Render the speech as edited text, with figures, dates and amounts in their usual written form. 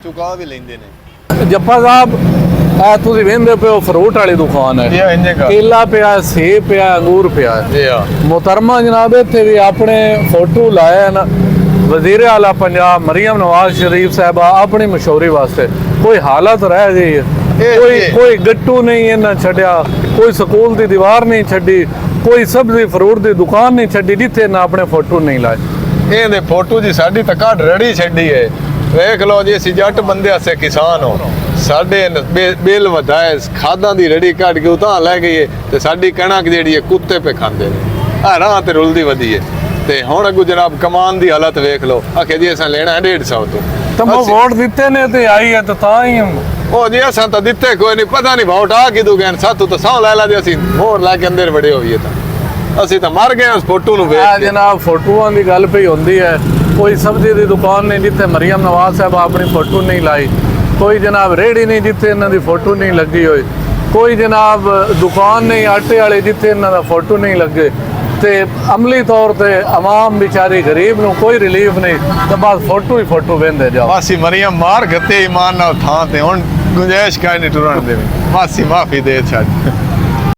ਚੁਕਾ ਵੀ ਲੈਂਦੇ ਨੇ। ਜੱਫਾ ਸਾਹਿਬ ਆ ਤੁਸੀਂ ਵੇਖਦੇ ਪਿਓ ਫਰੂਟ ਵਾਲੀ ਦੁਕਾਨ ਹੈ। ਕੇਲਾ ਪਿਆ, ਸੇਬ ਪਿਆ, ਅੰਗੂਰ ਪਿਆ। ਮੁਹਤਰਮਾ ਜਨਾਬ ਇੱਥੇ ਵੀ ਆਪਣੇ ਫੋਟੋ ਲਾਇਆ ਨਾ ਵਜ਼ੀਰ ਆਲਾ ਪੰਜਾਬ ਮਰੀਮ ਨਵਾਜ਼ ਸ਼ਰੀਫ ਸਾਹਿਬਾ ਆਪਣੀ ਮਸ਼ਹੂਰੀ ਵਾਸਤੇ। ਕੋਈ ਹਾਲਤ ਰਹਿ ਗਈ ਕੋਈ ਗੱਟੂ ਨਹੀਂ ਇਹਨਾਂ ਛੱਡਿਆ, ਕੋਈ ਸਕੂਲ ਦੀ ਦੀਵਾਰ ਨਹੀਂ ਛੱਡੀ, ਕੋਈ ਸਬਜ਼ੀ ਫਰੂਟ ਦੀ ਦੁਕਾਨ ਨਹੀਂ ਛੱਡੀ ਜਿੱਥੇ ਨਾ ਆਪਣੇ ਫੋਟੋ ਨਹੀਂ ਲਾਏ। ਇਹਦੇ ਫੋਟੋ ਜੀ ਸਾਡੀ ਤਾਂ ਘੱਟ ਰੜੀ ਛੱਡੀ ਹੈ। ਵੇਖ ਲਓ ਜੀ ਅਸੀਂ ਜੱਟ ਬੰਦੇ ਆਸੇ ਕਿਸਾਨ ਹੋ, ਸਾਡੇ ਬਿੱਲ ਵਧਾਏ ਖਾਦਾਂ ਦੀ ਰੜੀ ਕੱਢ ਕੇ ਉਤਾਂ ਲੈ ਗਈ ਤੇ ਸਾਡੀ ਕਣਕ ਜਿਹੜੀ ਹੈ ਕੁੱਤੇ ਪੇ ਖਾਂਦੇ ਨੇ। ਆ ਰਾਹ ਤੇ ਰੁਲਦੀ ਵਧੀ ਹੈ ਤੇ ਹੁਣ ਅੱਗੋਂ ਜਨਾਬ ਕਮਾਨ ਦੀ ਹਾਲਤ ਵੇਖ ਲਓ। ਆਖੇ ਜੀ ਅਸਾਂ ਲੈਣਾ 150 ਤੋਂ ਤਮੋ ਵੋਟ ਦਿੱਤੇ ਨੇ ਤੇ ਆਈ ਹੈ ਤਾਂ ਹੀ ਉਹ ਜੀ ਅਸਾਂ ਤਾਂ ਦਿੱਤੇ ਕੋਈ ਨਹੀਂ, ਪਤਾ ਨਹੀਂ ਵੋਟ ਆ ਕਿਦੋਂ ਗਏ ਸਾਤੋਂ ਤਾਂ ਸੌ ਲੈ ਲਾ ਦੇ ਅਸੀਂ ਹੋਰ ਲੈ ਕੇ ਅੰਦਰ ਵੜੇ ਹੋਈਏ ਤਾਂ ਅਸੀਂ ਤਾਂ ਮਰ ਗਏ ਉਸ ਫੋਟੋ ਨੂੰ ਵੇਖ ਕੇ। ਜਨਾਬ ਫੋਟੋਆਂ ਦੀ ਗੱਲ ਪਈ ਹੁੰਦੀ ਹੈ। ਕੋਈ ਸਬਜ਼ੀ ਦੀ ਦੁਕਾਨ ਨਹੀਂ ਜਿੱਥੇ ਮਰੀਮ ਨਵਾਜ਼ ਸਾਹਿਬ ਆਪਣੀ ਫੋਟੋ ਨਹੀਂ ਲਾਈ, ਕੋਈ ਜਨਾਬ ਰੇਹੜੀ ਨਹੀਂ ਜਿੱਥੇ ਇਹਨਾਂ ਦੀ ਫੋਟੋ ਨਹੀਂ ਲੱਗੀ ਹੋਈ, ਕੋਈ ਜਨਾਬ ਦੁਕਾਨ ਨਹੀਂ ਆਟੇ ਵਾਲੇ ਜਿੱਥੇ ਇਹਨਾਂ ਦਾ ਫੋਟੋ ਨਹੀਂ ਲੱਗੇ। ਤੇ ਅਮਲੀ ਤੌਰ ਤੇ ਆਵਾਮ ਵਿਚਾਰੀ ਗਰੀਬ ਨੂੰ ਕੋਈ ਰਿਲੀਫ ਨਹੀਂ ਤਾਂ ਬਸ ਫੋਟੋ ਹੀ ਫੋਟੋ ਵੇਂਦੇ ਜਾਓ। ਮਾਸੀ ਮਰੀਮ ਮਾਰ ਗੱਤੇ ਇਮਾਨ ਨਾਲ ਥਾਂ ਤੇ ਹੁਣ ਗੁੰਜਾਇਸ਼ ਕਾਇ ਨਹੀਂ ਟੁਰਨ ਦੇਵੇ। ਮਾਸੀ ਮਾਫੀ ਦੇ ਛੱਡ।